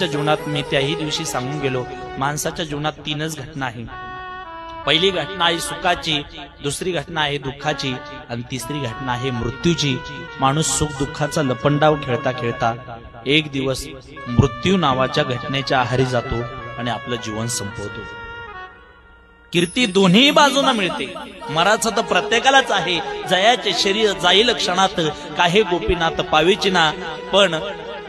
जीवनात मी त्याही दिवशी सांगून गेलो, माणसाच्या जीवनात तीनच घटना आहे. पहिली घटना आहे सुखाची, दुसरी घटना आहे दुःखाची आणि तिसरी घटना आहे मृत्यूची. माणूस सुख दुःखाचा लपंडाव खेळता खेळता एक दिवस मृत्यू नावाच्या घटनेच्या आहारी जातो आणि आपलं जीवन संपवतो. कीर्ती दोन्ही बाजूंना मिळते. मराचं तर प्रत्येकालाच आहे. जयाचे शरीर जाईल क्षणात, काहे गोपीनाथ पावीची ना. पण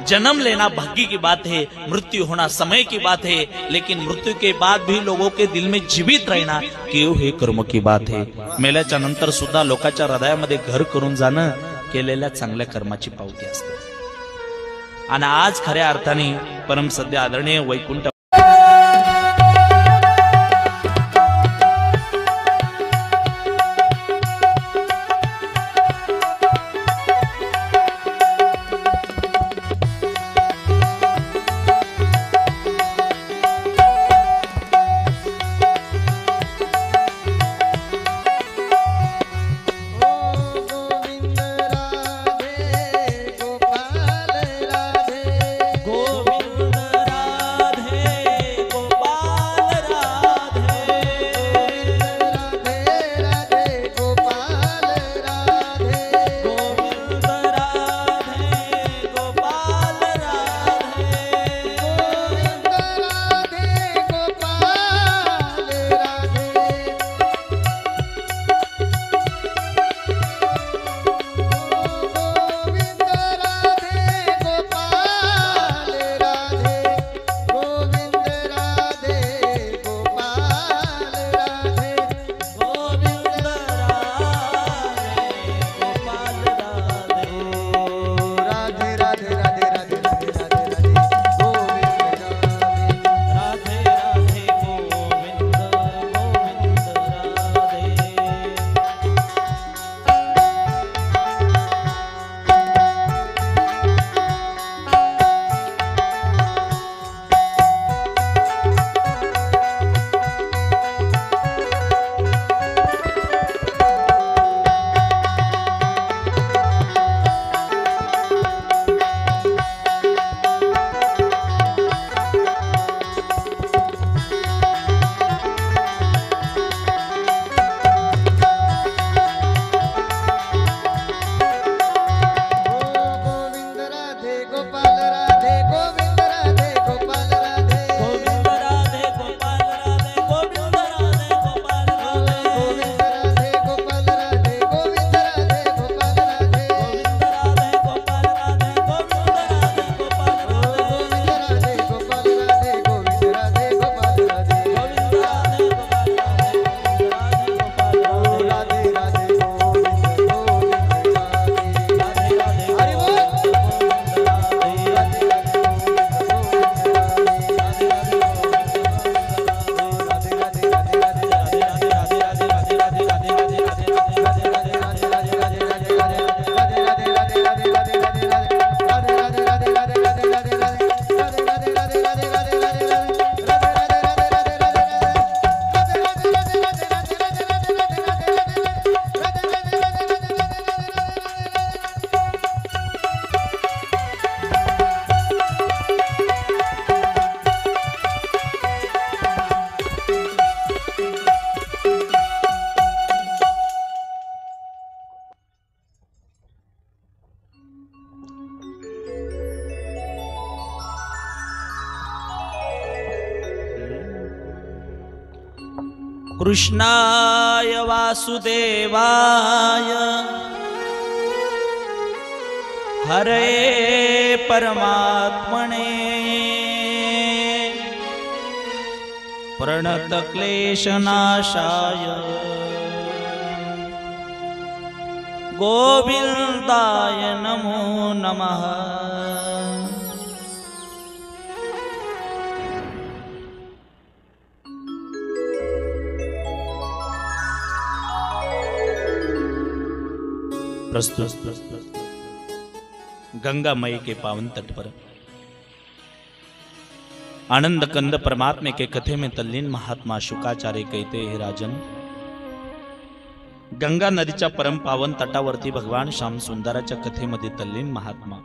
जन्म लेना भाग्य की बात है, मृत्यू होना समय की बात है. लेकिन मृत्यू के बाद भी लोगों के दिल में जीवित रहना केव हे कर्म की बात है. मेल्याच्या नंतर सुद्धा लोकांच्या हृदयामध्ये घर करून जाणं केलेल्या चांगल्या कर्माची पावती असते. आणि आज खऱ्या अर्थाने परमसद्य आदरणीय वैकुंठ कृष्णाय वासुदेवाय हरे परमात्मने प्रणत क्लेशनाशाय गोविंदाय नमो नमः। प्रस्तुत गंगा मई के पावन तट पर आनंद कंद परमात्मे के कथे में तल्लीन महात्मा शुकाचार्य कहते हे राजन, गंगा नदीच्या परम पावन तटावरती भगवान श्याम सुंदराच्या कथेमध्ये तल्लीन महात्मा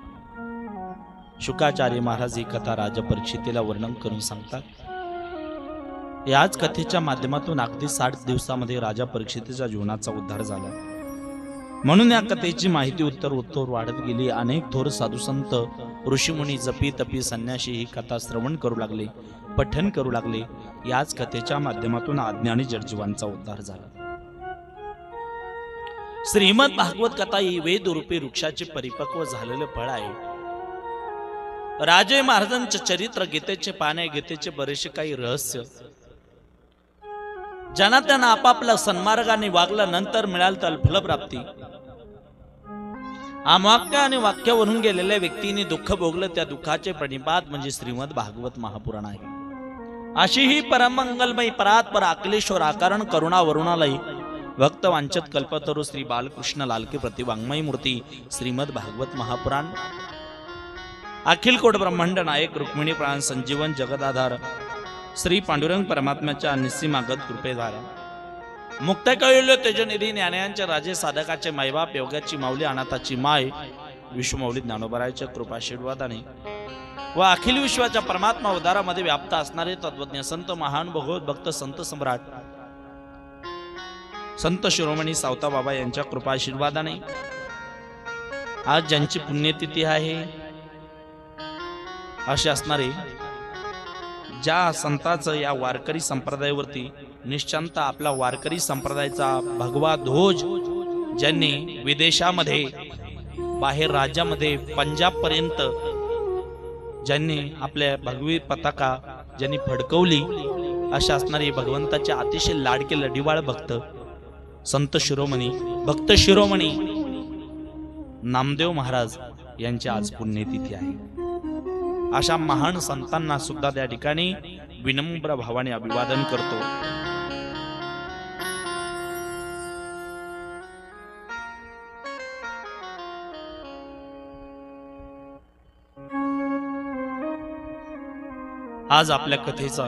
शुकाचार्य महाराज ही कथा राजा परीक्षितीला वर्णन करून सांगतात. याच कथेच्या माध्यमातून अगदी 60 दिवसामध्ये राजा परीक्षितीच्या जीवनाचा उद्धार झाला. म्हणून या कथेची माहिती उत्तर वाढत गेली. अनेक थोर साधुसंत ऋषीमुनी जपी तपी संन्यासी ही कथा श्रवण करू लागले, पठण करू लागले. याच कथेच्या माध्यमातून अज्ञानी जडजीवांचा उद्धार झाला. श्रीमद भागवत कथा ही वेदरूपी वृक्षाचे परिपक्व झालेले फळ आहे. राजे महाराजांचे चरित्र, गीतेचे पाने, गीतेचे बरेचसे काही रहस्य ज्यांना त्यांना आपापल्या सन्मार्गाने वागल्यानंतर मिळाल तर फलप्राप्ती. वाक्य आणि वाक्यावरून गेलेल्या व्यक्तीने दुःख भोगलं, त्या दुःखाचे प्रणिपात म्हणजे श्रीमद भागवत महापुराण आहे. अशी ही परमंगलमयी परात्पर अखिलेश्वर आकारण करुणा वरुणालयी भक्त वांछत कल्पतरू श्री बालकृष्ण लालके प्रतिवांगमयी मूर्ती श्रीमद भागवत महापुराण. अखिल कोट ब्रह्मांड नायक रुक्मिणी प्राण संजीवन जगदाधार श्री पांडुरंग परमात्म्याच्या निस्सीमागत कृपेधारा. मुक्त कळले तेजनिधी ज्ञानांच्या राजे साधकाचे मायबाप योगाची माऊली अनाथाची माय विश्वमाऊली ज्ञानोबरायच्या कृपाशीर्वादाने व अखिल विश्वाच्या परमात्मा उदारामध्ये व्याप्त असणारे तत्वज्ञ संत महान भगवत भक्त संत सम्राट संत शिरोमणी सावता बाबा यांच्या कृपाशीर्वादाने आज ज्यांची पुण्यतिथी आहे असे असणारे ज्या संतांचं या वारकरी संप्रदायावरती निश्चंत आपला वारकरी संप्रदायाचा भगवा ध्वज ज्यांनी विदेशामध्ये बाहेर राज्यामध्ये पंजाब पर्यंत ज्यांनी आपल्या भगवी पताका ज्यांनी फडकवली अशा असणारे भगवंताचे अतिशय लाडके लढीवाळ भक्त संत शिरोमणी भक्त शिरोमणी नामदेव महाराज यांची आज पुण्यतिथी आहे. अशा महान संतांना सुद्धा त्या ठिकाणी विनम्र भावाने अभिवादन करतो. आज आपल्या कथेचा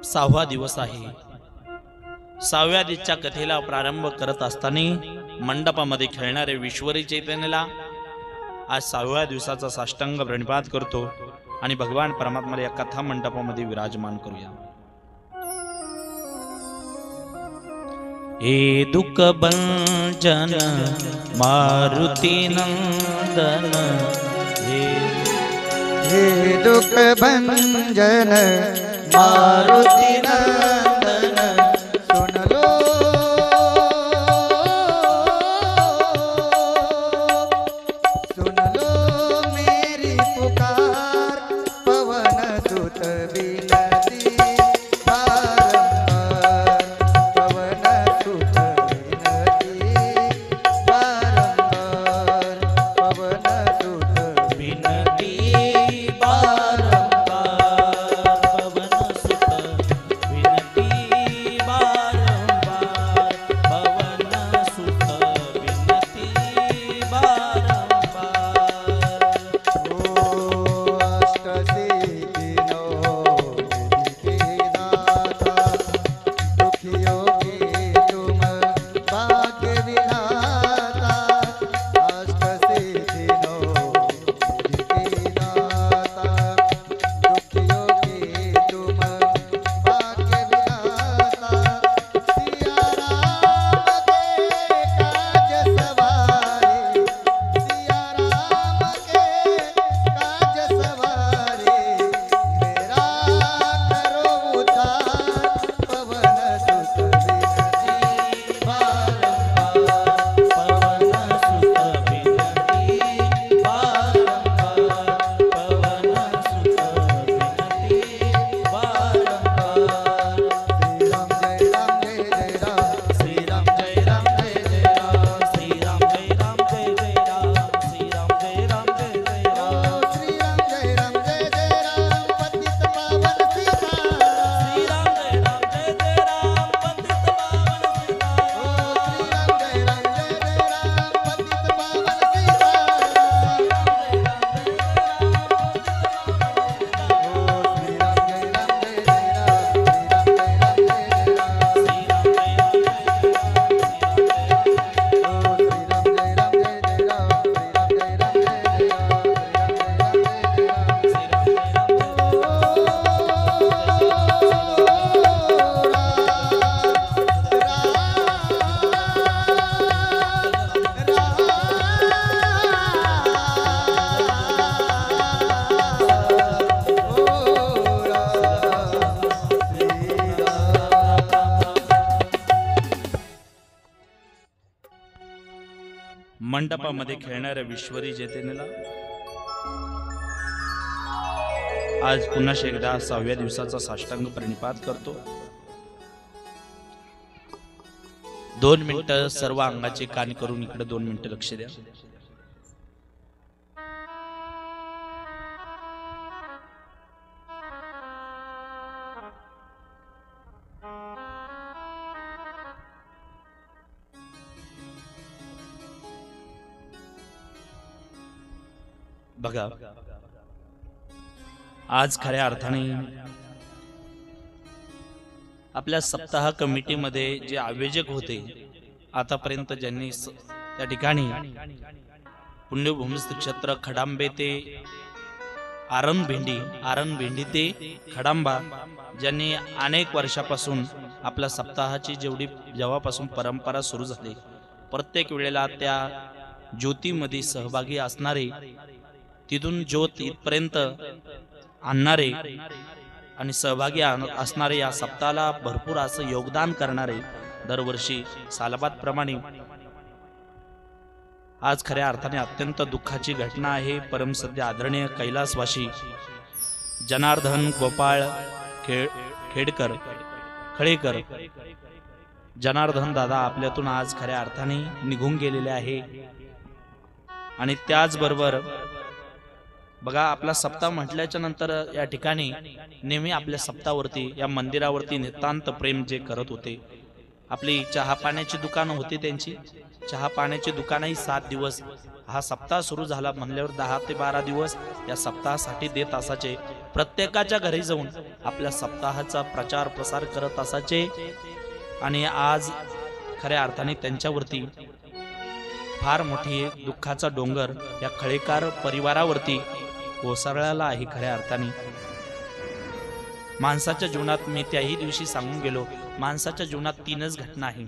6वा दिवस आहे. 6व्या दिवसाच्या कथेला प्रारंभ करत असताना मंडपामध्ये खेळणारे विश्वरी चैतन्याला आज 6व्या दिवसाचा साष्टांग प्रणिपात करतो आणि भगवान परमात्म्याला या कथा मंडपामध्ये विराजमान करूया. हे दुःख भंजन मारुती नंदन, हे दुःख भंजन मारुती नंदन, सुन लो सुन लो मेरी पुकार, पवन सुत विनती बारंबार, पवन सुत विनती बारंबार, पवन सुत विनती बारंबार, पवन सुत विनती मंडपामध्ये खेळणाऱ्या विश्वरी चैतन्याला आज पुन्हा एकदा 6व्या दिवसाचा साष्टांग प्रणिपात करतो. 2 मिनिटं सर्व अंगाचे कान करून इकडे 2 मिनिटं लक्ष द्या. बघा, आज खऱ्या अर्थाने आपल्या सप्ताह कमिटीमध्ये जे आयोजक होते, आतापर्यंत ज्यांनी त्या ठिकाणी पुण्यभूमी क्षेत्र खडांबे ते आरणभिंडी ते खडांबा, ज्यांनी अनेक वर्षापासून आपल्या सप्ताहाची जेव्हापासून परंपरा सुरू झाली, प्रत्येक वेळेला त्या ज्योतीमध्ये सहभागी असणारे, तिथून ज्योत इथपर्यंत आणणारे आणि सहभागी असणारे, या सप्ताहाला भरपूर असं योगदान करणारे, दरवर्षी सालाबाद प्रमाणे आज खऱ्या अर्थाने अत्यंत दुःखाची घटना आहे. परमसद्य आदरणीय कैलासवासी जनार्दन गोपाळ खळेकर जनार्दन दादा आपल्यातून आज खऱ्या अर्थाने निघून गेलेले आहे. आणि त्याचबरोबर बघा, आपला सप्ताह म्हटल्याच्या नंतर या ठिकाणी नेहमी आपल्या सप्ताहावरती, या मंदिरावरती नितांत प्रेम जे करत होते. आपली चहा पाण्याची दुकानं होती, त्यांची चहा पाण्याची दुकानही 7 दिवस, हा सप्ताह सुरू झाला म्हणल्यावर 10 ते 12 दिवस या सप्ताहासाठी देत असायचे. प्रत्येकाच्या घरी जाऊन आपल्या सप्ताहाचा प्रचार प्रसार करत असायचे. आणि आज खऱ्या अर्थाने त्यांच्यावरती फार मोठी दुःखाचा डोंगर या खळेकर परिवारावरती कोसळलेला आहे. खऱ्या अर्थाने माणसाच्या जीवनात, मी त्याही दिवशी सांगून गेलो, माणसाच्या जीवनात 3च घटना आहे.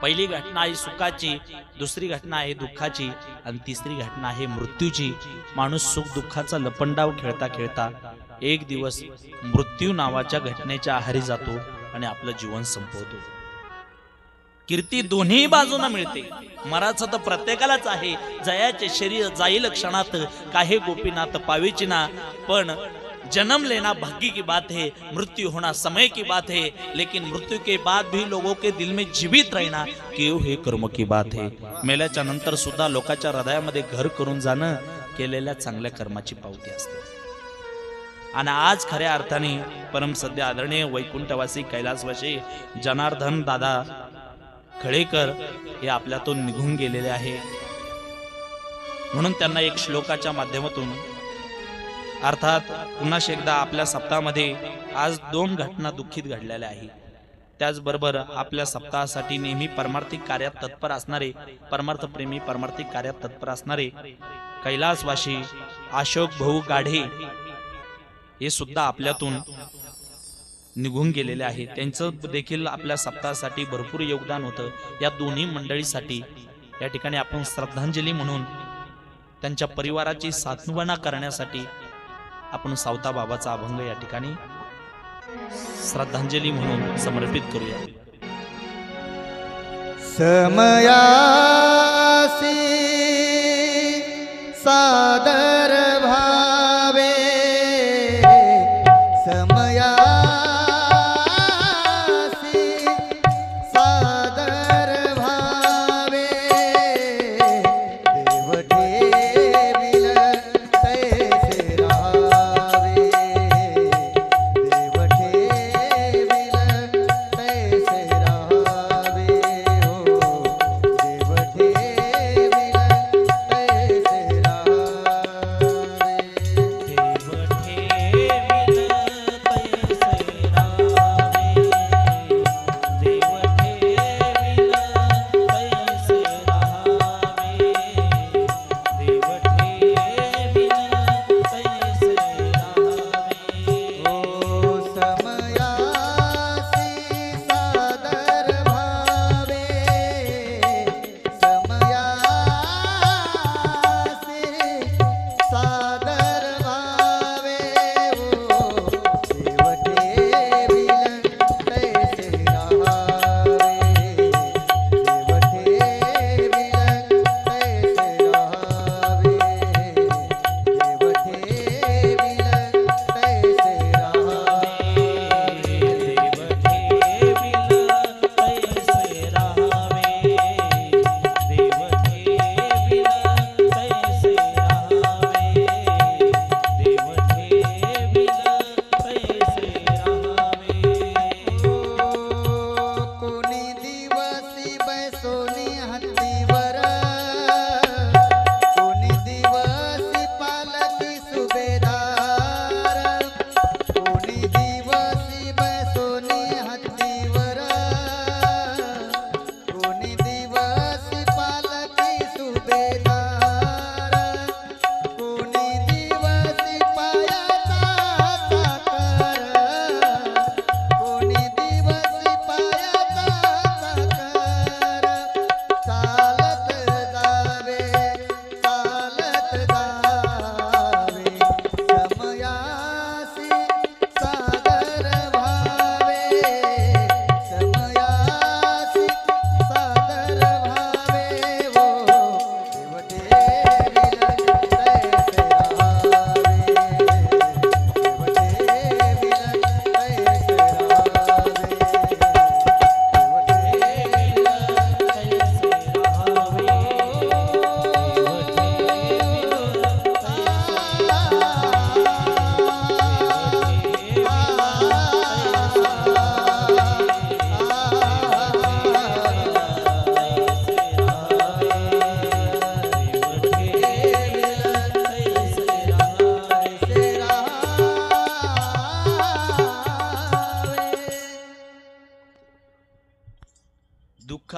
पहिली घटना आहे सुखाची, दुसरी घटना आहे दुःखाची आणि तिसरी घटना आहे मृत्यूची. माणूस सुख दुःखाचा लपंडाव खेळता खेळता एक दिवस मृत्यू नावाच्या घटनेच्या आहारी जातो आणि आपलं जीवन संपवतो. कीर्ती दोन्ही बाजूंना मिळते, मराचं तर प्रत्येकालाच आहे. जयाचे शरीर जाईल क्षणात, काहे गोपीनाथ पावेची ना. पण जन्म लेना भाग्य की बात है, मृत्यू होना समय की बात है. लेकिन मृत्यू के बाद भी लोगों के दिल में जीवित रहना केव हे कर्म की बात है. मेल्याच्या नंतर सुद्धा लोकांच्या हृदयामध्ये घर करून जाणं केलेल्या चांगल्या कर्माची पावती असते. आणि आज खऱ्या अर्थाने परमसद्य आदरणीय वैकुंठवासी कैलासवासी जनार्दन दादा खळेकर हे आपल्यातून निघून गेलेले आहे. म्हणून त्यांना एक श्लोकाच्या माध्यमातून, अर्थात पुन्हा एकदा आपल्या सप्ताहामध्ये आज 2 घटना दुःखित घडलेल्या आहेत. त्याचबरोबर आपल्या सप्ताहासाठी नेहमी परमार्थिक कार्यात तत्पर असणारे, परमार्थप्रेमी परमार्थिक कार्यात तत्पर असणारे कैलासवासी अशोक भाऊ गाढे हे सुद्धा आपल्यातून निघून गेलेले आहे. त्यांचं देखील आपल्या सप्ताहासाठी भरपूर योगदान होतं. या दोन्ही मंडळीसाठी या ठिकाणी आपण श्रद्धांजली म्हणून, त्यांच्या परिवाराची सांत्वना करण्यासाठी आपण सावता बाबाचा अभंग या ठिकाणी श्रद्धांजली म्हणून समर्पित करूया. समयासी सादर भावे, समयासी सादर भावे, देव ठेविल तैसे राहावे, देव ठेविल तैसे राहावे, हो देव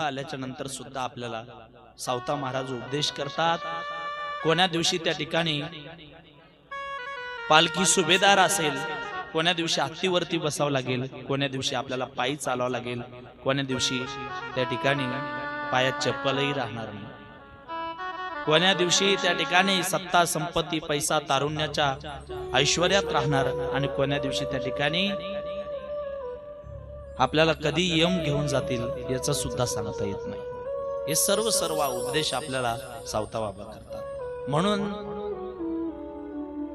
आल्याच्या नंतर सुद्धा आपल्याला सावता महाराज उपदेश करतात. कोण्या दिवशी त्या ठिकाणी पालखी सुभेदार असेल, कोण्या दिवशी हत्तीवरती बसावं लागेल, कोण्या दिवशी आपल्याला पायी चालावं लागेल, कोण्या दिवशी त्या ठिकाणी पायात चप्पलही राहणार नाही, कोण्या दिवशी त्या ठिकाणी सत्ता संपत्ती पैसा तारुण्याच्या ऐश्वर्यात राहणार, आणि कोण्या दिवशी त्या ठिकाणी आपल्याला कधी यम घेऊन जातील याचं सुद्धा सांगता येत नाही. हे सर्व उपदेश आपल्याला सावता बाबा करतात. म्हणून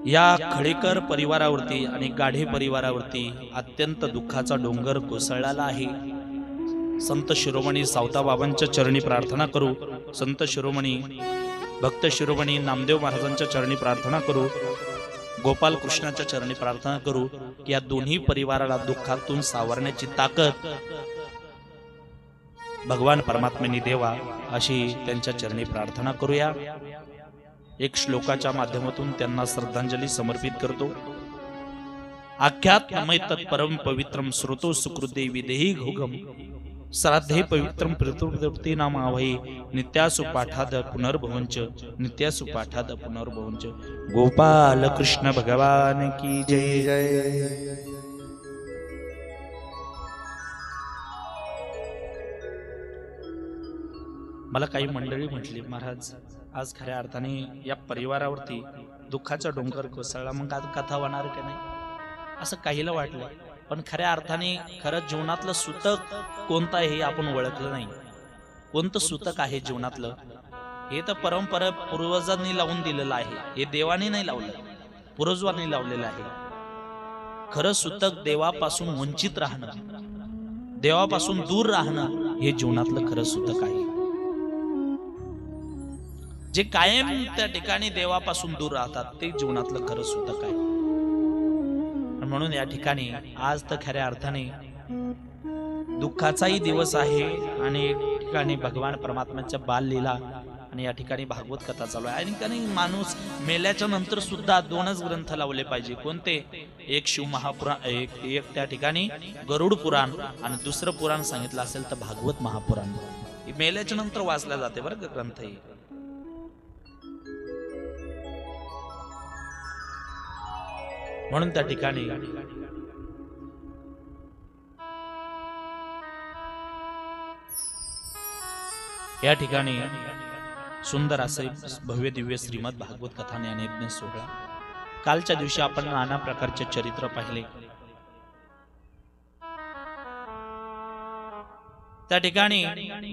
या खडेकर परिवारावरती आणि गाढे परिवारावरती अत्यंत दुःखाचा डोंगर कोसळलेला आहे. संत शिरोमणी सावता बाबांच्या चरणी प्रार्थना करू, संत शिरोमणी भक्त शिरोमणी नामदेव महाराजांच्या चरणी प्रार्थना करू, गोपाल कृष्णाच्या चरणी प्रार्थना करू की या दोन्ही परिवाराला दुःखातून सावरण्याची ताकद भगवान परमात्म्याने देवा, अशी त्यांच्या चरणी प्रार्थना करूया. एक श्लोकाच्या माध्यमातून त्यांना श्रद्धांजली समर्पित करतो. आख्यात्मय तत्परम पवित्रम श्रोतो सुकृते विदेही घोगम श्राद्धे पवित्रम प्रतुर्दप्ते नामावही नित्यासु पाठाद पुनर्भवंच नित्यासु पाठाद पुनर्भवंच. गोपाल कृष्ण भगवान की जय जय. मला काही मंडळी म्हटली, महाराज आज खऱ्या अर्थाने या परिवारावरती दुःखाचा डोंगर कोसळला, मग आज कथा होणार की नाही असं काहीला वाटलं. पण खऱ्या अर्थाने खरं जीवनातलं सूतक कोणतं आहे हे आपण ओळखलं नाही. कोणतं सूतक आहे जीवनातलं हे तर परंपरा पूर्वजांनी लावून दिलेलं आहे. हे देवाने नाही लावलं, पूर्वजांनी लावलेलं आहे. खरं सूतक देवापासून वंचित राहणं, देवापासून दूर राहणं हे जीवनातलं खरं सूतक आहे. जे कायम त्या ठिकाणी देवापासून दूर राहतात ते जीवनातलं खरं सूतक आहे. म्हणून या ठिकाणी आज तर खऱ्या अर्थाने दुःखाचाही दिवस आहे आणि ठिकाणी भगवान परमात्म्याच्या बाललीला आणि या ठिकाणी भागवत कथा चालू आहे. आणि ठिकाणी माणूस मेल्याच्या नंतर सुद्धा दोनच ग्रंथ लावले पाहिजे. कोणते? एक शिव महापुराण, एक त्या ठिकाणी गरुड पुराण, आणि दुसरं पुराण सांगितलं असेल तर भागवत महापुराण. मेल्याच्या नंतर वाचल्या जाते बरं का ग्रंथ हे. म्हणून त्या ठिकाणी या ठिकाणी सुंदर असे भव्य दिव्य श्रीमद भागवत कथा ज्ञानयज्ञ सोहळा. कालच्या दिवशी आपण नाना प्रकारचे चरित्र पाहिले. त्या ठिकाणी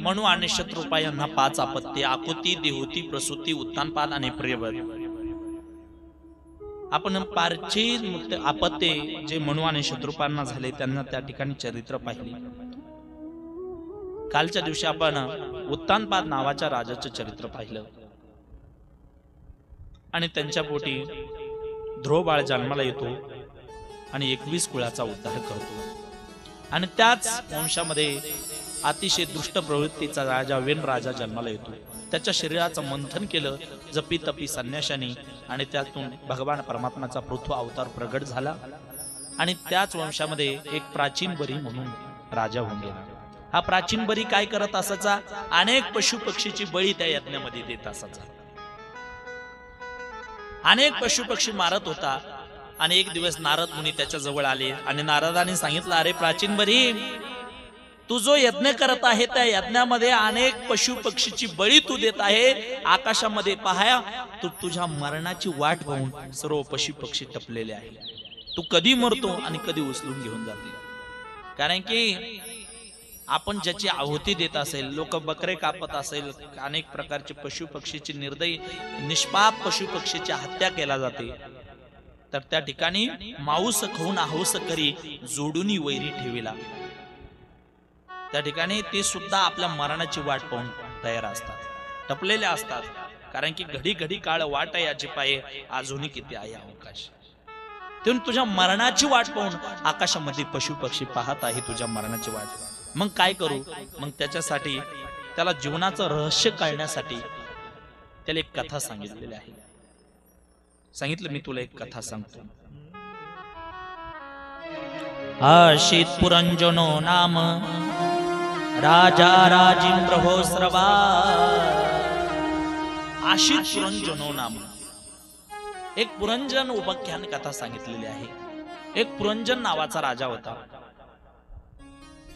मनु आणि शत्रुपा यांना 5 आपत्ती, आकुती, देहुती, प्रसूती, उत्तानपाद आणि प्रियवध. आपण पारचे आपत्ते जे मनु आणि शत्रुपांना झाले त्यांना त्या ठिकाणी चरित्र पाहिले. कालच्या दिवशी आपण उत्तानपाद नावाच्या राजाचं चरित्र पाहिलं आणि त्यांच्या पोटी ध्रुव बाळ जन्माला येतो आणि 21 कुळाचा उद्धार करतो. आणि त्याच वंशामध्ये अतिशय दुष्ट प्रवृत्तीचा राजा वेन राजा जन्माला येतो. त्याच्या शरीराचं मंथन केलं जपी तपी संन्याशाने आणि त्यातून भगवान परमात्म्याचा पृथ्वी अवतार प्रगट झाला. आणि त्याच वंशामध्ये एक प्राचीन बरी म्हणून राजा होऊन गेला. हा प्राचीन बरी काय करत असायचा? अनेक पशु पक्षीची बळी त्या यज्ञामध्ये देत असायचा. अनेक पशु पक्षी मारत होता. आणि एक दिवस नारद मुनी त्याच्या जवळ आले आणि नारदाने सांगितलं, अरे प्राचीन बरी, तू जो यज्ञ करत आहे त्या यज्ञामध्ये अनेक पशु पक्षीची बळी तू देत आहे. आकाशामध्ये पाहाया तू तुझ्या मरणाची वाट पाहून सर्व पशु पक्षी टपलेले आहे. तू कधी मरतो आणि कधी उचलून घेऊन जाते. कारण की आपण ज्याची आहुती देत असेल, लोक बकरे कापत असेल, अनेक प्रकारचे पशु पक्षीची निर्दयी निष्पाप पशु पक्षीची हत्या केला जाते. तर त्या ठिकाणी मांस खाऊन आहोस करी जोडूनी वैरी ठेविला. त्या ठिकाणी ते सुद्धा आपल्या मरणाची वाट पाहून तयार असतात, टपलेले असतात. कारण की घडी घडी काळ वाट याची पाये, अजूनही किती आहे अवकाश. तेव्हा तुझ्या मरणाची वाट पाहून आकाशामध्ये पशु पक्षी पाहत आहे तुझ्या मरणाची वाट. मग काय करू? मग त्याच्यासाठी त्याला जीवनाचं रहस्य कळण्यासाठी त्याला एक कथा सांगितलेली आहे. सांगितलं मी तुला एक कथा सांगतो. आशीत पुरंजनो नाम राजा राजिंद्रहोस्रवा आशित पुरंजनो नाम. एक पुरंजन उपाख्यान कथा सांगितलेली आहे. एक पुरंजन नावाचा राजा होता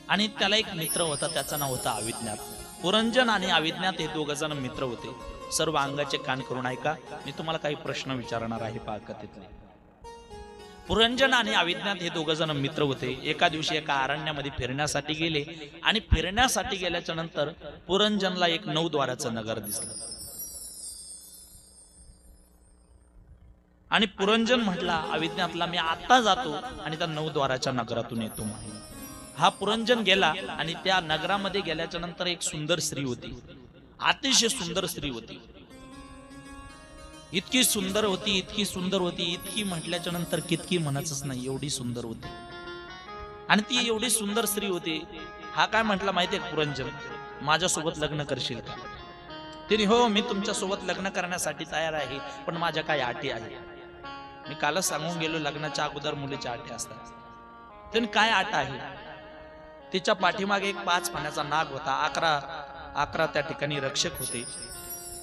आणि त्याला एक मित्र होता, त्याचं नाव होतं अविज्ञात. पुरंजन आणि अविज्ञात हे दोघ जण मित्र होते. सर्व अंगाचे कान करून ऐका, मी तुम्हाला काही प्रश्न विचारणार आहे पहा कथेतले. पुरंजन आणि अविज्ञात हे दोघ जण मित्र होते. एका दिवशी एका अरण्यामध्ये फिरण्यासाठी गेले आणि फिरण्यासाठी गेल्याच्या नंतर पुरंजनला एक 9 द्वाराचं नगर दिसलं आणि पुरंजन म्हटला अविज्ञातला, मी आता जातो आणि त्या 9 द्वाराच्या नगरातून येतो म्हणे. हा पुरंजन गेला आणि त्या नगरामध्ये गेल्याच्या नंतर एक सुंदर स्त्री होती, अतिशय सुंदर स्त्री होती. इतकी सुंदर होती, इतकी सुंदर होती, इतकी म्हटल्याच्या नंतर कितकी म्हणायचंच नाही, एवढी सुंदर होती. आणि ती एवढी सुंदर स्त्री होती. हा काय म्हटला माहितीये पुरंजन, माझ्यासोबत लग्न करशील का? तिने हो, मी तुमच्या सोबत लग्न करण्यासाठी तयार आहे, पण माझ्या काही अटी आहे. मी कालच सांगून गेलो, लग्नाच्या अगोदर मुलीच्या अटी असतात. तिने काय अट आहे? तिच्या पाठीमागे एक 5 पाण्याचा नाग होता, 11 त्या ठिकाणी रक्षक होते,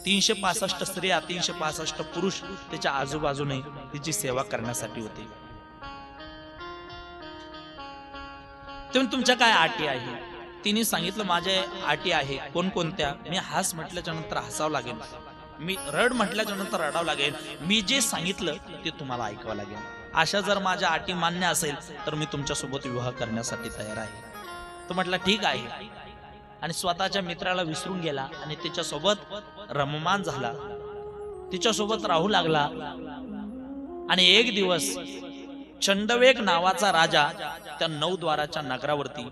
365 स्त्रिया 365 पुरुष त्याच्या आजूबाजूने तिची सेवा करण्यासाठी होते. तुम्ही तुमच्या काय अटी आहे? तिने सांगितलं माझ्या अटी आहे. कोणकोणत्या? मी हस म्हटल्याच्या नंतर हसावं लागेल, मी रड म्हटल्याच्या नंतर रडावं लागेल, मी जे सांगितलं ते तुम्हाला ऐकावं लागेल. अशा जर माझ्या अटी मान्य असेल तर मी तुमच्या सोबत विवाह करण्यासाठी तयार आहे. तो म्हटला ठीक आहे आणि स्वतःच्या मित्राला विसरून गेला आणि तिच्यासोबत रममान झाला, तिच्यासोबत राहू लागला. आणि एक दिवस चंडवेग नावाचा राजा त्या 9 द्वाराच्या नगरावरती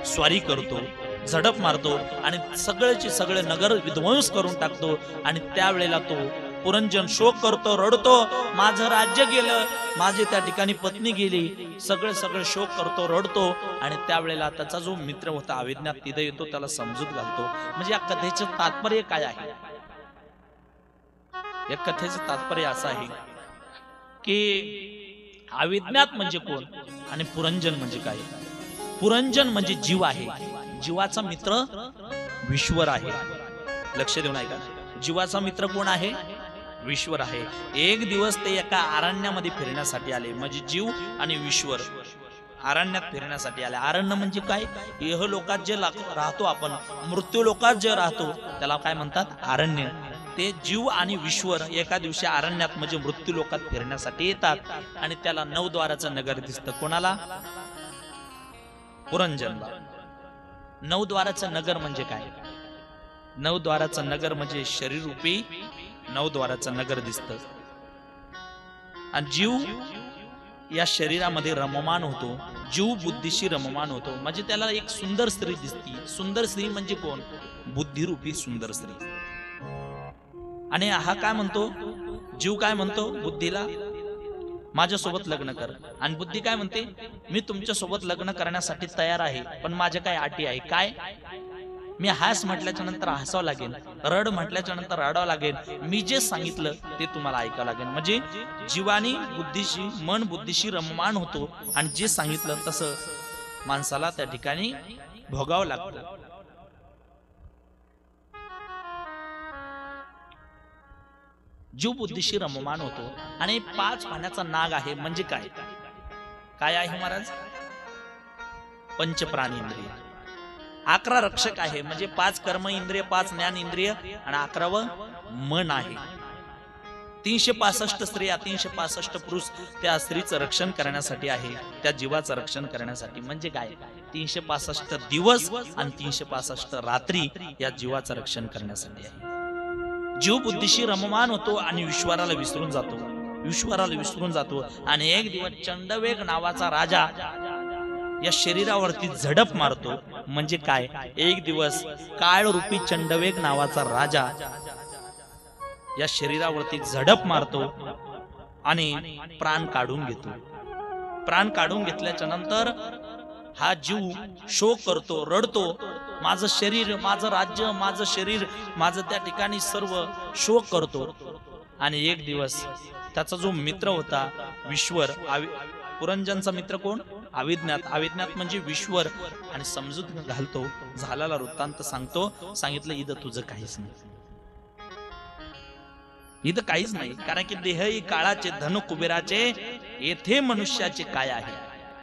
स्वारी करतो, झडप मारतो आणि सगळेचे सगळे नगर विध्वंस करून टाकतो. आणि त्यावेळेला तो पुरंजन शोक करतो, रडतो, माझं राज्य गेलं, माझी त्या ठिकाणी पत्नी गेली, सगळे शोक करतो, रडतो. आणि त्यावेळेला त्याचा जो मित्र होता अविज्ञात तिथे येतो, त्याला समजूत घालतो. म्हणजे या कथेचं तात्पर्य काय आहे? या कथेचं तात्पर्य असं आहे की अविज्ञात म्हणजे कोण आणि पुरंजन म्हणजे काय? पुरंजन म्हणजे जीव आहे, जीवाचा मित्र विश्वर आहे. लक्ष देऊन ऐका, जीवाचा मित्र कोण आहे? विश्वर आहे. एक दिवस ते एका अरण्यामध्ये फिरण्यासाठी आले, म्हणजे जीव आणि विश्वर अरण्यात फिरण्यासाठी आले. अरण्य म्हणजे काय? इह लोकात जे राहतो आपण, मृत्यू लोकात जे राहतो त्याला काय म्हणतात? अरण्य. ते जीव आणि विश्वर एका दिवशी अरण्यात म्हणजे मृत्यू लोकात फिरण्यासाठी येतात आणि त्याला 9 द्वाराचं नगर दिसतं. कोणाला? पुरंजनला. 9 द्वाराचं नगर म्हणजे काय? 9 द्वाराचं नगर म्हणजे शरीर रूपी 9 द्वाराचं नगर दिसतं. आणि जीव या शरीरामध्ये रममान होतो, जीव बुद्धीशी रममान होतो. म्हणजे त्याला एक सुंदर स्त्री दिसती. सुंदर स्त्री म्हणजे कोण? बुद्धिरूपी सुंदर स्त्री. आणि हा काय म्हणतो? जीव काय म्हणतो बुद्धीला? माझ्यासोबत लग्न कर. आणि बुद्धी काय म्हणते? मी तुमच्या सोबत लग्न करण्यासाठी तयार आहे, पण माझ्या काय अटी आहे. काय? मी हस म्हटल्याच्या नंतर हसावं लागेल, रड म्हटल्याच्या नंतर रडावं लागेल, मी जे सांगितलं ते तुम्हाला ऐकावं लागेल. म्हणजे जीवानी बुद्धीशी, मन बुद्धीशी रममान होतो आणि जे सांगितलं तसं माणसाला त्या ठिकाणी भोगावं लागतं. जीव बुद्धीशी रममान होतो. आणि 5 पाण्याचा नाग आहे म्हणजे काय? काय आहे महाराज? पंचप्राणी इंद्रिय. 11 रक्षक आहे म्हणजे 5 कर्म इंद्रिय, 5 ज्ञान इंद्रिय आणि 11वं मन आहे. 365 स्त्रिया 365 पुरुष त्या स्त्रीचं रक्षण करण्यासाठी आहे, त्या जीवाचं रक्षण करण्यासाठी. म्हणजे काय? 365 दिवस आणि 365 रात्री या जीवाचं रक्षण करण्यासाठी आहे. जीव बुद्धीशी रममान होतो आणि विश्वराला विसरून जातो. आणि एक दिवस चंडवेग नावाचा राजा या शरीरावरती झडप मारतो. म्हणजे काय? एक दिवस काळ रूपी चंडवेग नावाचा राजा या शरीरावरती झडप मारतो आणि प्राण काढून घेतो. प्राण काढून घेतल्याच्या नंतर हा जीव शोक करतो, रडतो, माझं शरीर, माझं राज्य, माझं शरीर, माझं त्या ठिकाणी सर्व शोक करतो. आणि एक दिवस त्याचा जो मित्र होता विश्वर, पुरंजनचा मित्र कोण? अविज्ञात म्हणजे विश्वर, आणि समजूत घालतो, झालेला वृत्तांत सांगतो. सांगितलं इथं तुझं काहीच नाही, इथं काहीच नाही. कारण की देह ही काळाचे, धन कुबेराचे, येथे मनुष्याचे काय आहे?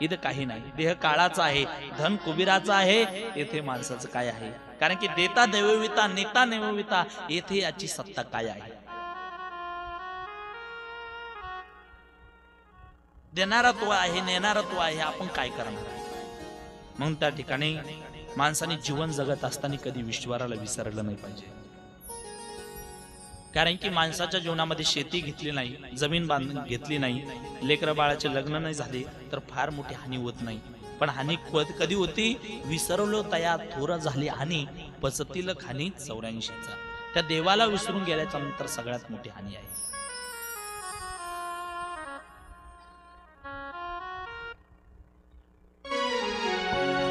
इथं काही नाही. देह काळाचा आहे, धन कुबेराचा आहे, येथे माणसाचं काय आहे? कारण की देता देवविता, नेता नेवविता, येथे याची सत्ता काय आहे? देणारा तो आहे, नेणारा तो आहे, आपण काय करणार? म्हणून त्या ठिकाणी माणसाने जीवन जगत असताना कधी विश्वाराला विसरलं नाही पाहिजे. कारण की माणसाच्या जीवनामध्ये शेती घेतली नाही, जमीन बांधून घेतली नाही, लेकरं बाळाचे लग्न नाही झाले तर फार मोठी हानी होत नाही. पण हानी कधी होती? विसरलो तया थोर झाली हानी, पचतील खानी 84चा. त्या देवाला विसरून गेल्याच्या नंतर सगळ्यात मोठी हानी आहे.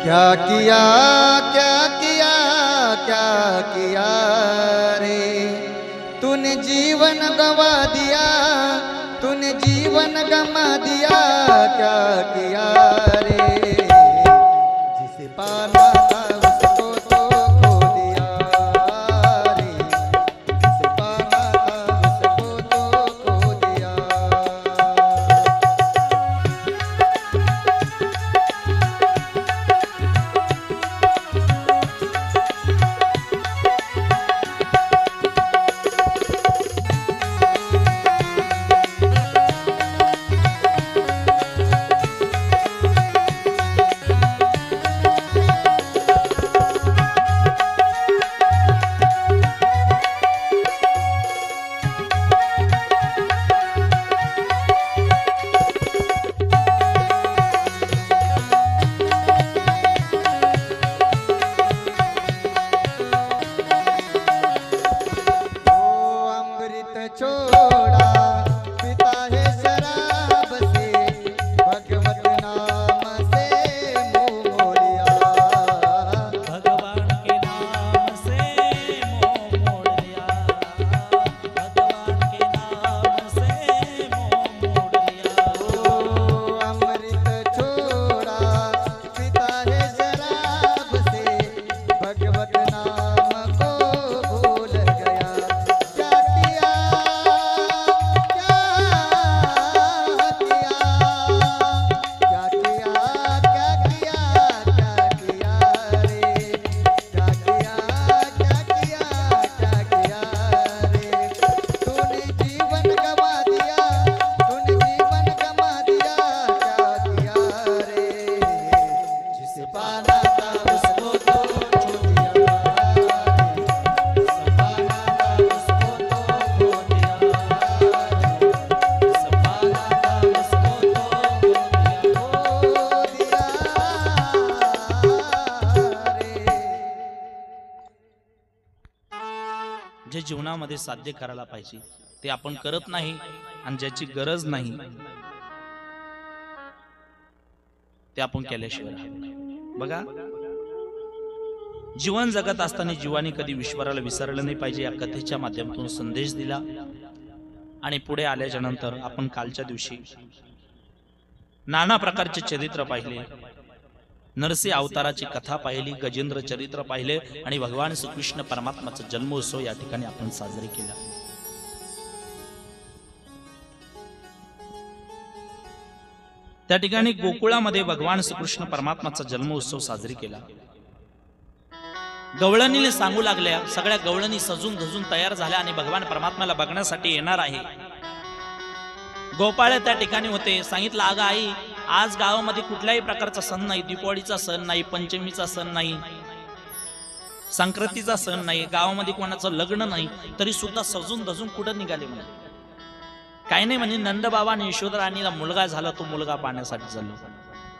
क्या किया क्या किया क्या किया रे, तूने जीवन गवा दिया, तूने जीवन गमा दिया. क्या किया रे, जिसे पाना था उसको तो खो दिया रे, जिसे पाना था उसको तो खो दिया. छोड़ा पिता है शराब से, भगवत नाम से मुंह मोड़िया, भगवान के नाम से मोह मोड़ लिया, भगवान के नाम से मोह मोड़ लिया. ओ अमृत छोड़ा पिता है शराब से, भगवत नाम को भूल गया. क्या किया जे जीवनामध्ये साध्य करायला पाहिजे ते आपण करत नाही, आणि ज्याची गरज नाही ते आपण केल्याशिवाय राहत नाही. बघा, जीवन जगत असताना जीवाने कधी विश्वाराला विसरलं नाही पाहिजे. या कथेच्या माध्यमातून संदेश दिला. आणि पुढे आल्याच्या नंतर आपण कालच्या दिवशी नाना प्रकारचे चरित्र पाहिले, नरसिंह अवताराची कथा पाहिली, गजेंद्र चरित्र पाहिले, आणि भगवान श्रीकृष्ण परमात्माचा जन्मोत्सव या ठिकाणी आपण साजरे केला. त्या ठिकाणी गोकुळामध्ये भगवान श्रीकृष्ण परमात्माचा जन्मोत्सव साजरी केला. गवळणीने सांगू लागल्या, सगळ्या गवळणी सजून धजून तयार झाल्या आणि भगवान परमात्म्याला बघण्यासाठी येणार आहे. गोपाळ त्या ठिकाणी होते. सांगितलं, अगं आई, आज गावामध्ये कुठल्याही प्रकारचा सण नाही, दीपावलीचा सण नाही, पंचमीचा सण नाही, संक्रांतीचा सण नाही, गावामध्ये कोणाचं लग्न नाही, तरी सुद्धा सजून धजून कुठं निघाले म्हणे. काही नाही म्हणे, नंदबाबा आणि यशोधराणीला मुलगा झाला, तो मुलगा पाहण्यासाठी चाललो.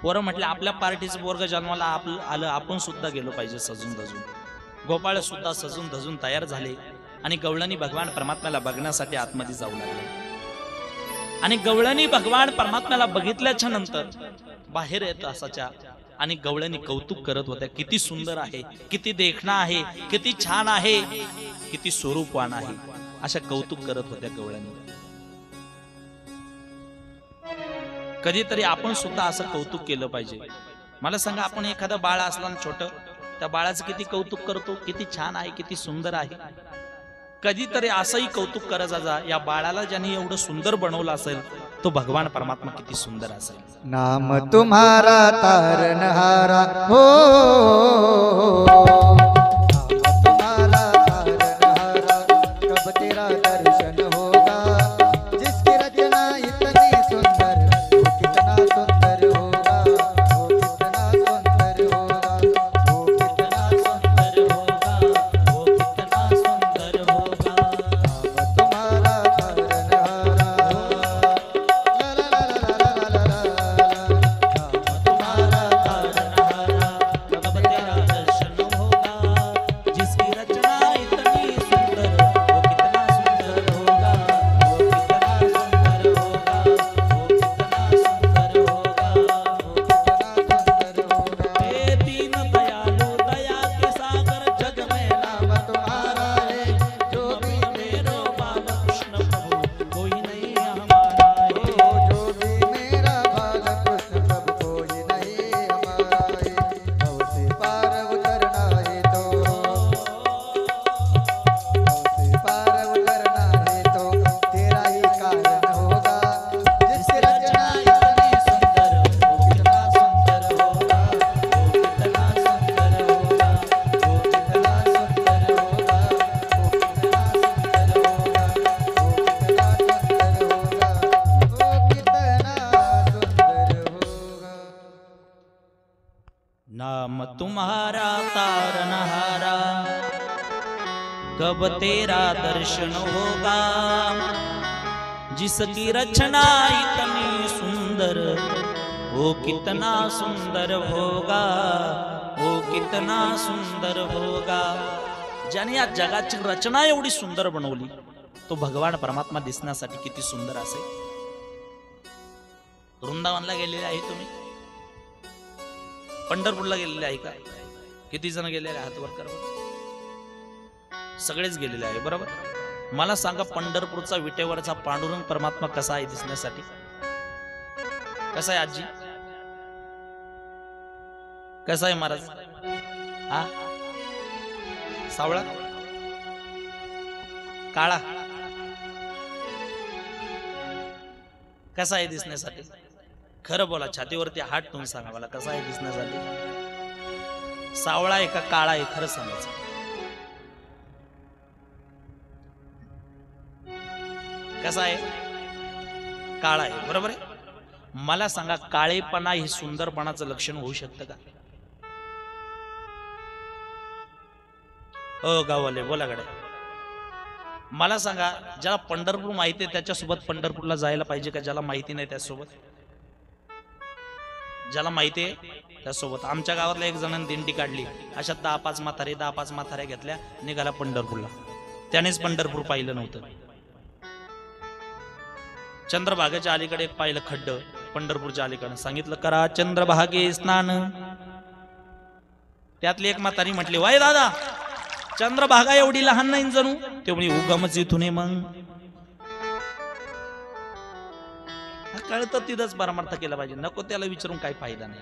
पोरं म्हटलं, आपल्या पार्टीचं पोरग जन्माला आलं, आपण सुद्धा गेलो पाहिजे सजून धजून. गोपाळ सुद्धा सजून धजून तयार झाले आणि गवळणी भगवान परमात्म्याला बघण्यासाठी आतमध्ये जाऊ लागले. आणि गवळणी भगवान परमात्म्याला बघितल्याच्या नंतर बाहेर येत असाच्या आणि गवळणी कौतुक करत होत्या, किती सुंदर आहे, किती देखणा आहे, किती छान आहे, किती स्वरूपवान आहे, अशा कौतुक करत होत्या गवळणी. कधीतरी आपण सुद्धा असं कौतुक केलं पाहिजे. मला सांगा, आपण एखादं बाळ असलं छोट, त्या बाळाचं किती कौतुक करतो, किती छान आहे, किती सुंदर आहे. कधीतरी असंही कौतुक करत जा, या बाळाला ज्याने एवढं सुंदर बनवलं असेल तो भगवान परमात्मा किती सुंदर असेल. नाम तुम्हारा तारनहारा हो, नाम तुम्हारा तारनहारा, कब तेरा दर्शन होगा, जिसकी रचना इतनी सुंदर, वो कितना सुंदर होगा, वो कितना सुंदर होगा, वो कितना सुंदर होगा, वो कितना सुंदर होगा. नाम तुम्हारा तारनहारा हो, ला ला ला ला ला ला ला ला, तुम्हारा तारनहारा, कब तेरा दर्शन होगा, जिसकी रचना इतनी सुंदर, वो कितना सुंदर होगा, वो कितना सुंदर होगा, वो कितना सुंदर होगा, वो कितना सुंदर होगा. हे दीन दयालु दया के सागर, जग में नाम तुम्हारा है जो भी मेरो बाल कृष्ण प्रभु, कोई नहीं हमारा है. हो, जो भी मेरा बाल कृष्ण प्रभु, कोई नहीं हमारा है. भव से पार उतरना है तो, भव से पार उतरना है तो तेरा ही कारण होगा, जिसकी रचना इतनी सुंदर, वो कितना सुंदर होगा, वो कितना सुंदर होगा, वो कितना सुंदर होगा, वो कितना सुंदर होगा, वो कितना सुंदर होगा, वो कितना सुंदर होगा. नाम तुम्हारा तारनहारा, कब तेरा दर्शन होगा, जिसकी रचना इतनी सुंदर, वो कितना सुंदर होगा, वो कितना सुंदर होगा. ज्याने या जगाची रचना एवढी सुंदर बनवली, तो भगवान परमात्मा दिसण्यासाठी किती सुंदर असेल. वृंदावनला गेलेले आहे तुम्ही? पंढरपूरला गेलेले आहे का? किती जण गेलेले? हात वर करा. सगळेच गेलेले आहे, बरोबर. मला सांगा, पंढरपूरचा विटेवरचा पांडुरंग परमात्मा कसा आहे दिसण्यासाठी? कसा आहे आजी? कसा आहे महाराज? हा, सावळा, काळा, कसा आहे दिसण्यासाठी? खरं बोला, छातीवरती हात ठेवून सांगा मला, कसा आहे दिसण्यासाठी? सावळा आहे का काळा आहे? खरं सांगायचं. कसा आहे? काळा आहे, बरोबर आहे. मला सांगा, काळेपणा हे सुंदरपणाचं लक्षण होऊ शकतं का? हो गाववाले, बोला गड्या. मला सांगा, ज्याला पंढरपूर माहिती आहे त्याच्यासोबत पंढरपूरला जायला पाहिजे का? ज्याला माहिती नाही त्यासोबत? ज्याला माहिती आहे त्यासोबत. आमच्या गावातल्या एक जणांनी दिंडी काढली, अशा 10-5 म्हाताऱ्या घेतल्या, निघाला पंढरपूरला. त्यानेच पंढरपूर पाहिलं नव्हतं. चंद्रभागेच्या अलीकडे एक पाहिलं खड्ड, पंढरपूरच्या अलीकडे. सांगितलं, करा चंद्रभागे स्नान. त्यातली एक म्हातारी म्हटली, वाय दादा, चंद्रभागा एवढी लहान नाही जणू. ते म्हणे, उगमच इथून आहे. मग कळतं तिथंच परमार्थ केला पाहिजे, नको त्याला विचारून काही फायदा नाही.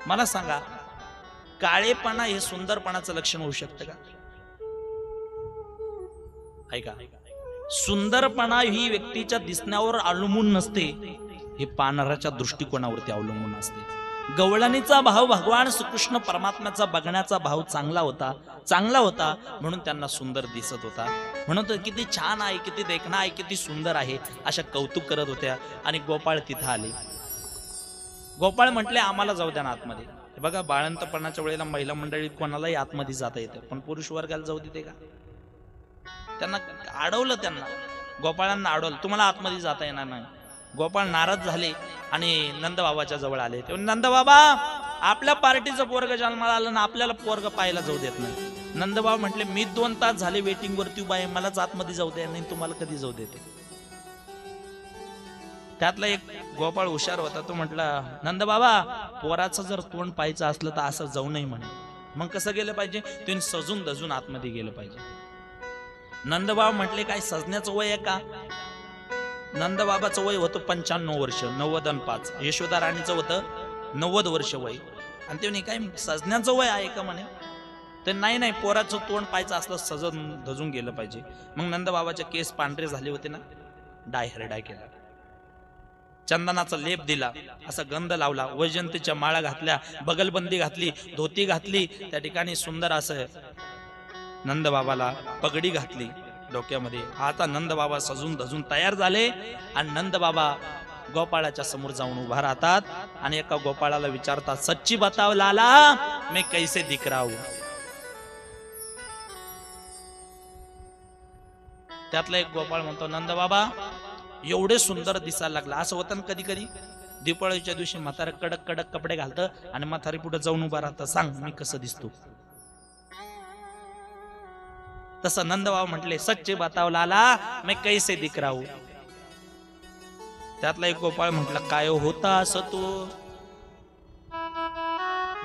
मला सांगा, काळेपणा हे सुंदरपणाचं लक्षण होऊ शकतं का? ऐका, सुंदरपणा ही व्यक्तीच्या दिसण्यावर अवलंबून नसते, हे पानराच्या दृष्टिकोनावरती अवलंबून असते. गवळणीचा भाव भगवान श्रीकृष्ण परमात्म्याचा बघण्याचा भाव चांगला होता म्हणून त्यांना सुंदर दिसत होता. म्हणून तर किती छान आहे, किती देखणा आहे, किती सुंदर आहे, अशा कौतुक करत होत्या. आणि गोपाळ तिथं आले. गोपाळ म्हटले, आम्हाला जाऊ द्या ना आतमध्ये. बघा, बाळंतपणाच्या वेळेला महिला मंडळी कोणालाही आतमध्ये जाता येतं, पण पुरुष वर्गाला जाऊ देते का? त्यांना अडवलं, त्यांना गोपाळांना अडवलं, तुम्हाला आतमध्ये जाता येणार नाही. गोपाळ नाराज झाले आणि नंदबाबाच्या जवळ आले. ते नंदबाबा, आपल्या पार्टीचं पोरग जन्माला आलं ना, आपल्याला पोरग पाहायला जाऊ देत नाही. नंदबाबा म्हटले, मी 2 तास झाले वेटिंग वरती उभा आहे, मलाच आतमध्ये जाऊ द्या नाही, तुम्हाला कधी जाऊ देते? त्यातला एक गोपाळ हुशार होता, तो म्हटला, नंदबाबा, पोराचं जर तोंड पाहायचं असलं तर असं जाऊ नये म्हणे. मग कसं गेलं पाहिजे? तुम्ही सजून धजून आतमध्ये गेलं पाहिजे. नंदबाबा म्हटले, काय सजण्याचं वय आहे का? नंदबाबाचं वय होतं 95 वर्ष, 90 आणि 5. यशोदा राणीचं होतं 90 वर्ष वय. आणि ते म्हणे काय सजण्याचं वय आहे का म्हणे. तर नाही पोराचं तोंड पाहायचं असलं सजून धजून गेलं पाहिजे. मग नंदबाबाचे केस पांढरे झाले होते ना, डाय केला, चंदनाचा लेप दिला, असा गंध लावला, वैजंतीच्या माळा घातल्या, बगलबंदी घातली, धोती घातली, त्या ठिकाणी सुंदर असं नंदबाबाला पगडी घातली डोक्यामध्ये. आता नंदबाबा सजून धजून तयार झाले आणि नंदबाबा गोपाळाच्या समोर जाऊन उभा राहतात आणि एका गोपाळाला विचारतात, सच्ची बताव लाला मैं कैसे दिख रहा हूं. त्यातला एक गोपाळ म्हणतो, नंदबाबा एवढे सुंदर दिसायला लागला. असं होतं ना कधी कधी दीपावळीच्या दिवशी म्हातारा कडक कडक कपडे घालतं आणि म्हातारी पुढे जाऊन उभा राहतं, सांग मी कसं दिसतो. तसं नंदबाबा म्हटले, सच्चे बताव लाला मैं कैसे दिख रहा हूं. त्यातला एक गोपाळ म्हटलं, काय होता असं तू.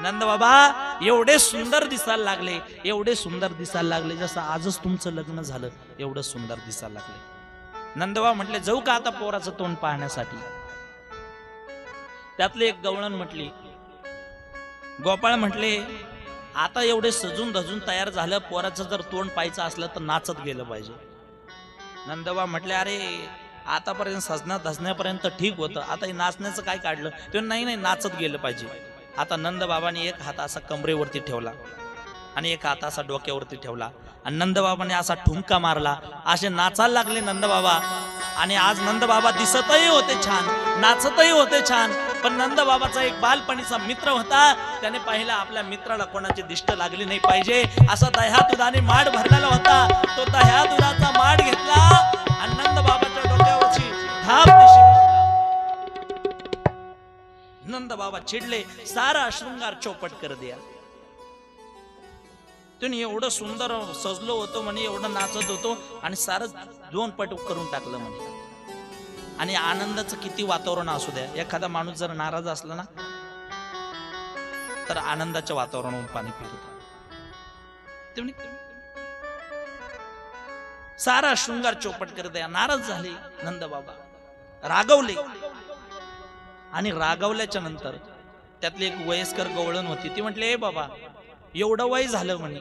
नंदबाबा एवढे सुंदर दिसायला लागले, एवढे सुंदर दिसायला लागले, जसं आजच तुमचं लग्न झालं एवढं सुंदर दिसायला लागले. नंदबाबा म्हटले, जाऊ का आता पोराचं तोंड पाहण्यासाठी. त्यातले एक गवळण म्हटली, गोपाळ म्हटले, आता एवढे सजून धजून तयार झालं, पोराचं जर तोंड पाहायचं असलं तर नाचत गेलं पाहिजे. नंदबाबा म्हटले, अरे आतापर्यंत सजण्या धजण्यापर्यंत ठीक होतं, आता हे नाचण्याचं काय काढलं. ते नाही नाचत गेलं पाहिजे. आता नंदबाबाने एक हात असा कमरेवरती ठेवला आणि एक हात असा डोक्यावरती ठेवला आणि नंदबाबाने असा ठुमका मारला. असे नाचायला लागले नंदबाबा. आणि आज नंदबाबा दिसतही होते छान, नाचतही होते छान. पण नंदबाबाचा एक बालपणीचा मित्र होता, त्याने पाहिला आपल्या मित्राला कोणाची दिष्ट लागली नाही पाहिजे, असा दह्या दुधाने माठ भरलेला होता. तो दह्या दुधाचा माठ घेतला आणि नंदबाबाच्या डोक्यावरची धाप दिशी. नंदबाबा चिडले, सारा शृंगार चौपट कर दिया. तुम्ही एवढं सुंदर सजलो होतो म्हणे, एवढं नाचत होतो आणि सारं 2 पट करून टाकलं म्हणे. आणि आनंदाचं किती वातावरण असू द्या, एखादा माणूस जर नाराज असला ना तर आनंदाच्या वातावरणावर पाणी पिरत. सारा शृंगार चौपट कर द्या. नाराज झाले नंदबाबा, रागवले. आणि रागवल्याच्या नंतर त्यातली एक वयस्कर गवळण होती, ती म्हटले, ए बाबा एवढं वय झालं म्हणे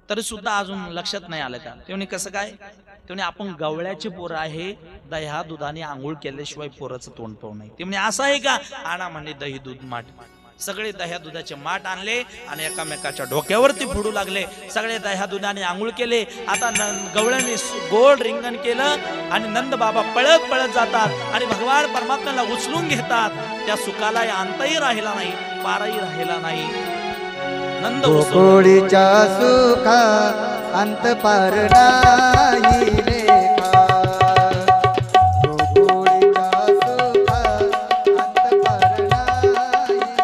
तरी सुद्धा अजून लक्षात नाही आलं का. ते म्हणे कसं काय. ते म्हणे आपण गवळ्याची पोरं आहे, दह्या दुधाने आंघोळ केल्याशिवाय पोराचं तोंड पाहू नाही. ते म्हणे असं आहे का. आणा म्हणे दही दूध माठ. सगळे दह्या दुधाचे माठ आणले आणि एकामेकाच्या डोक्यावरती फोडू लागले. सगळे दह्या दुधाने आंघोळ केले. आता गवळ्याने गोल रिंगण केलं आणि नंदबाबा पळत पळत जातात आणि भगवान परमात्म्याला उचलून घेतात. त्या सुखाला अंतही राहिला नाही, पारही राहिला नाही. नंद गोकुळीच्या सुखा अंत पार नाही रेखा. गोकुळीच्या सुखा अंत पार नाही रेखा.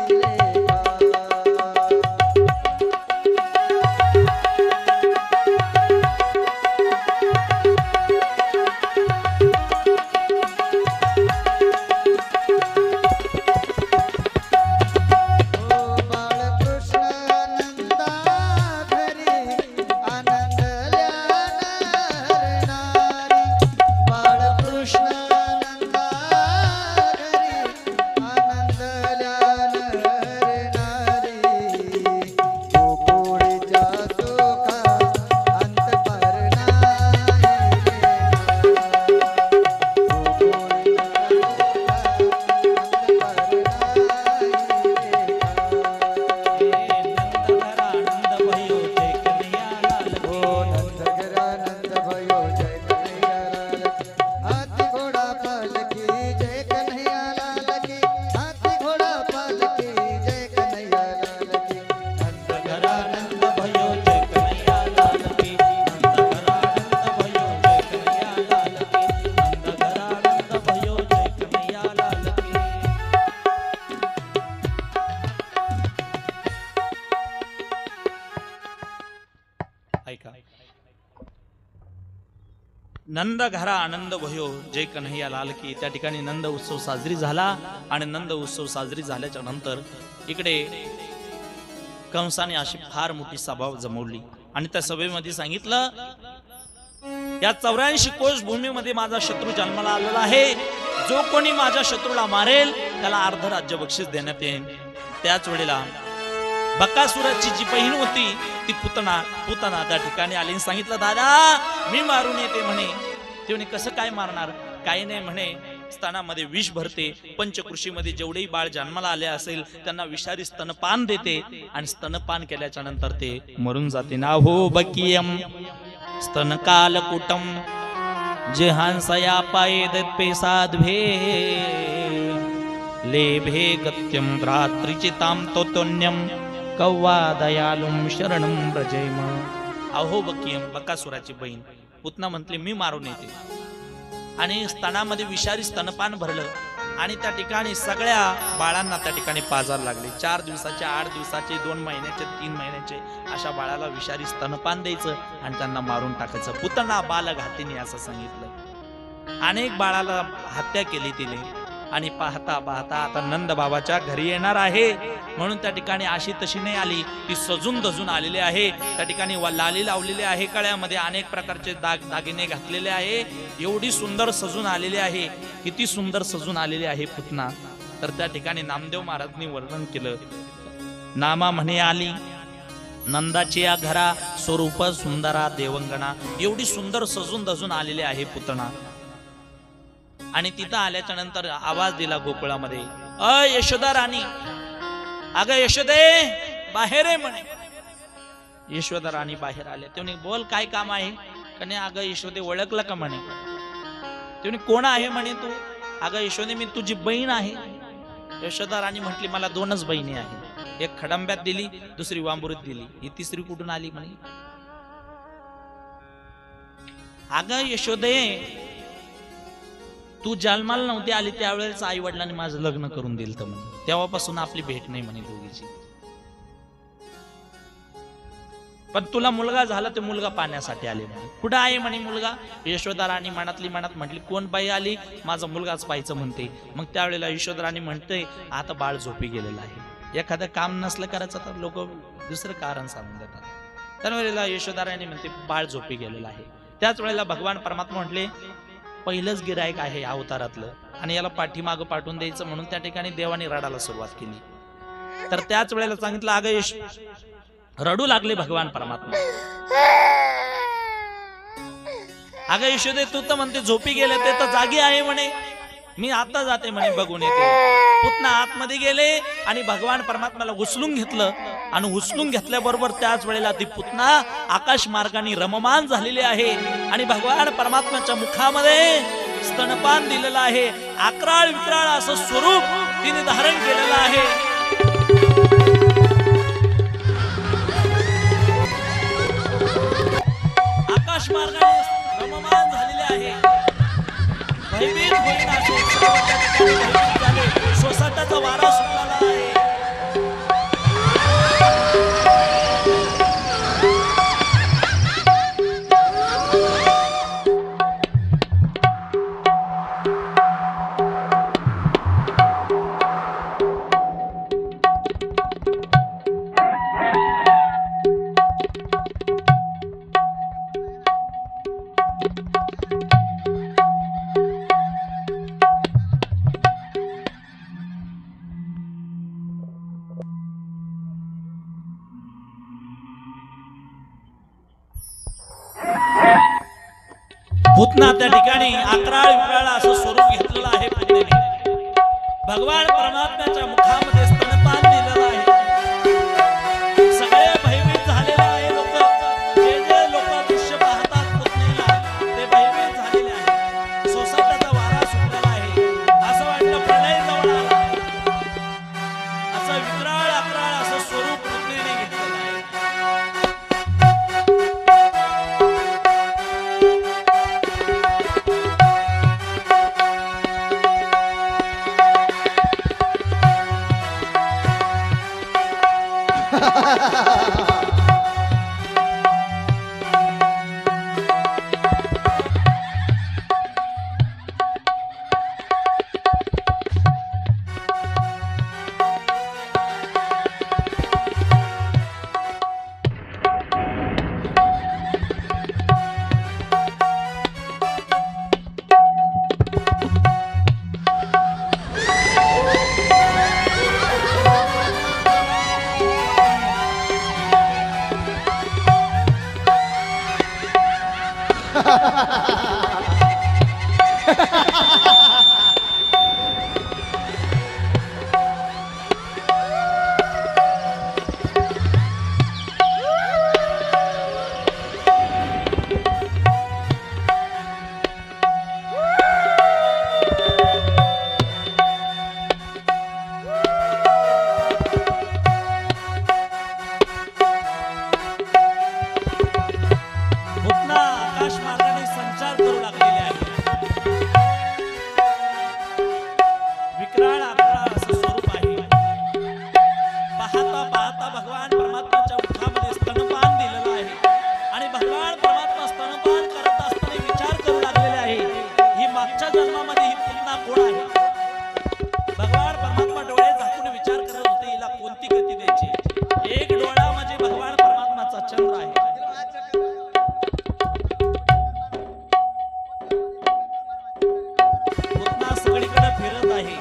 नंद घरा आनंद भयो जय कन्हैया लाल की. त्या ठिकाणी नंद उत्सव साजरी झाला आणि नंद उत्सव साजरी झाल्याच्या नंतर इकडे कंसाने अशी फार मोठी सभा जमवली आणि त्या सभेमध्ये सांगितलं या 84 कोस भूमीमध्ये माझा शत्रू जन्माला आलेला आहे. जो कोणी माझ्या शत्रूला मारेल त्याला अर्ध राज्य बक्षीस देण्यात येईल. त्याच वेळेला बकासुराची जी बहीण होती ती पुतना त्या ठिकाणी आली. सांगितलं, दादा मी मारून येते म्हणे. ते म्हणे, कसं काय मारणार? काही नाही म्हणे, स्तनामध्ये विष भरते. पंचकृषीमध्ये जेवढेही बाळ जन्माला आले असेल त्यांना विषारी स्तनपान देते आणि स्तनपान केल्याच्या नंतर ते मरून जाते. ना हो बकियम स्तनकाल कुटम जे हंसया पायेद पेसाद्भे लेभे गत्यम रात्रीचिताम तोतोन्यम कव्वा दयालुम शरणम ब्रजैम. अहो बकियम, बकासुराची बहीण पुतना म्हटली, मी मारून येते. आणि स्तनामध्ये विषारी स्तनपान भरलं आणि त्या ठिकाणी सगळ्या बाळांना त्या ठिकाणी पाजार लागले. 4 दिवसाचे, 8 दिवसाचे, 2 महिन्याचे, 3 महिन्याचे अशा बाळाला विषारी स्तनपान द्यायचं आणि त्यांना मारून टाकायचं. पुतना बालघातिनी असं सांगितलं. अनेक बाळाला हत्या केली तिने. आणि पाहता पाहता आता नंद बाबाच्या घरी येणार आहे म्हणून त्या ठिकाणी अशी तशी नाही आली, ती सजून धजून आलेली आहे. त्या ठिकाणी लाली लावलेली आहे, गळ्यामध्ये अनेक प्रकारचे दागिने घातलेले आहे. एवढी सुंदर सजून आलेली आहे. किती सुंदर सजून आलेली आहे पुतना. तर त्या ठिकाणी नामदेव महाराजांनी वर्णन केलं. नामा म्हणे आली नंदाची या घरा स्वरूप सुंदरा देवंगणा. एवढी सुंदर सजून धजून आलेली आहे पुतना. आणि तिथं आल्याच्या नंतर आवाज दिला गोकुळामध्ये, यशोदा राणी, अगं यशोदे बाहेर आहे म्हणे. यशोदा राणी बाहेर आल्या. तेव्हा बोल काय काम आहे? कने अगं यशोदे ओळखलं का म्हणे. तेव्हा कोण आहे म्हणे तू? अगं यशोदे मी तुझी बहीण आहे. यशोदा राणी म्हटली, मला 2च बहिणी आहेत. एक खडंब्यात दिली, दुसरी वांबुरीत दिली. ही तिसरी कुठून आली म्हणे. अगं यशोदे तू जन्माला नव्हती आली त्यावेळेस आई वडिलांनी माझं लग्न करून दिलं तर म्हणे. तेव्हापासून आपली भेट नाही म्हणे दोघीची. पण तुला मुलगा झाला ते मुलगा पाण्यासाठी आले म्हणे. कुठं आहे म्हणे मुलगा? यशोदा राणी मनातली मनात म्हटली, कोण बाई आली? माझा मुलगाच पाहायचं म्हणते. मग त्यावेळेला यशोदा राणी म्हणते, आता बाळ झोपी गेलेलं आहे. एखादं काम नसलं करायचं तर लोक दुसरं कारण सांगून देतात. त्यावेळेला यशोदा राणी म्हणते बाळ झोपी गेलेलं आहे. त्याच वेळेला भगवान परमात्मा म्हटले, पहिलंच गिरायक आहे अवतारातलं आणि याला पाठीमागं पाठवून द्यायचं म्हणून त्या ठिकाणी देवाने रडायला सुरुवात केली. तर त्याच वेळेला सांगितलं, अगं रडू लागले भगवान परमात्मा. अगं यशोदे तू तर म्हणते झोपी गेले, ते तर जागी आहे म्हणे. मी आता जाते म्हणे बघून येते. पुतना आतमध्ये गेले आणि भगवान परमात्म्याला उचलून घेतलं आणि उचलून घेतल्याबरोबर त्याच वेळेला ती पुतना आकाश मार्गाने रममान झालेली आहे आणि भगवान परमात्म्याच्या मुखामध्ये स्तनपान दिलेलं आहे. आकराळ विक्राळ असं स्वरूप तिने धारण केलेलं आहे. आकाश मार्गाने रममान झालेले आहे. भयभीत होईन असे सोसाट्याचा वारा सुटलेला आहे. पुतना त्या ठिकाणी अकराळ विक्राळ असं स्वरूप घेतलेलं आहे. पुतनेने भगवान परमात्म्याच्या मुखामध्ये स्तनपान दिलेलं आहे. सगळे भयभीत झालेले आहे. लोक जे लोक दृश्य पाहतात पुतनेला ते भयभीत झालेले आहे. सोसाट्याचा वारा सुटलेला आहे. असं वाटलं प्रलय जवळ आला आहे. असं विक्राळ अकराळ असं स्वरूप पुतनेने घेतलेलं आहे. पुतना आकाश मार्गाने संचार करू लागलेले आहे. विक्राळ आकाळ असं स्वरूप आहे. पाहता पाहता भगवान परमात्म्याच्या मुखामध्ये स्तनपान दिलेलं आहे आणि भगवान परमात्मा स्तनपान करत असताना विचार करू लागलेले आहे, ही मागच्या जन्मामध्ये ही पुतना कोण आहे. भगवान परमात्मा डोळे झाकून विचार करत होते, हिला कोणती गती द्यायची. एक डोळा म्हणजे भगवान परमात्माचा चंद्र आहे. पुतना सगळीकडे फिरत आहे.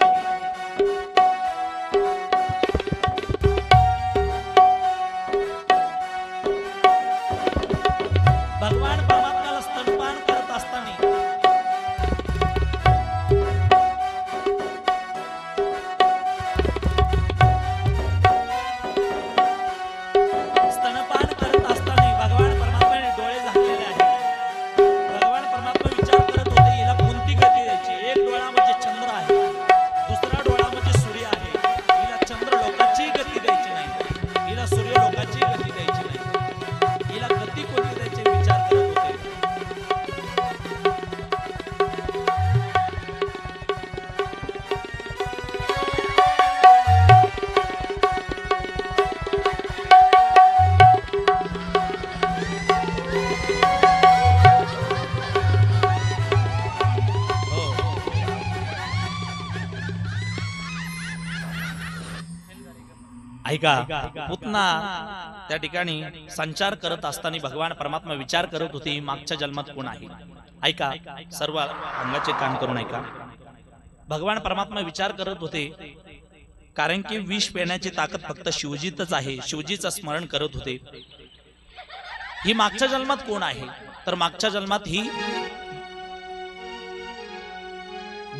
भगवान परमात्म्याला स्तनपान करत असताना भगवान परमात्म्याने डोळे झाकलेले आहेत. भगवान परमात्मा विचार करत होते, हिला कोणती गती द्यायची. एक डोळा म्हणजे चंद्र आहे, दुसरा डोळा म्हणजे सूर्य आहे. हिला चंद्र लोकाची गती द्यायची नाही, हिला सूर्य लोकाची गती द्यायची नाही. हिला गती कोणती द्यायची विचार करत होते. ऐका, पुतना त्या ठिकाणी संचार करत असताना भगवान परमात्मा विचार करत होते, मागच्या जन्मात कोण आहे. ऐका, सर्व अंगाचे कान करून ऐका. भगवान परमात्मा विचार करत होते, कारण की विष पेण्याची ताकद फक्त शिवजीतच आहे. शिवजीचं स्मरण करत होते. ही मागच्या जन्मात कोण आहे, तर मागच्या जन्मात ही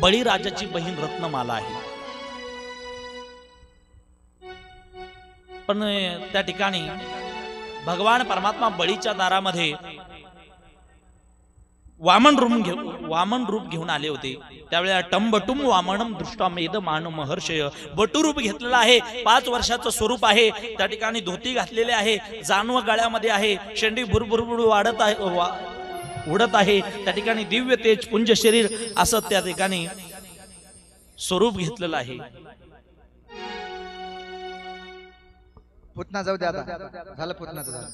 बळीराजाची बहीण रत्नमाला आहे. पण त्या ठिकाणी भगवान परमात्मा बळीच्या दारामध्ये वामन रूप घेऊन आले होते. त्यावेळेला टंबटुम वामनम दृष्टा मेद मान महर्षय, बटू रूप घेतलेलं आहे. 5 वर्षाचं स्वरूप आहे. त्या ठिकाणी धोती घातलेले आहे, जानव गळ्यामध्ये आहे, शेंडी भुरभुरभुर वाढत आहे, उडत आहे. त्या ठिकाणी दिव्य तेज पुंज शरीर असं त्या ठिकाणी स्वरूप घेतलेलं आहे. पुतना जाऊ द्या आता, झालं पुतनाचं झालं.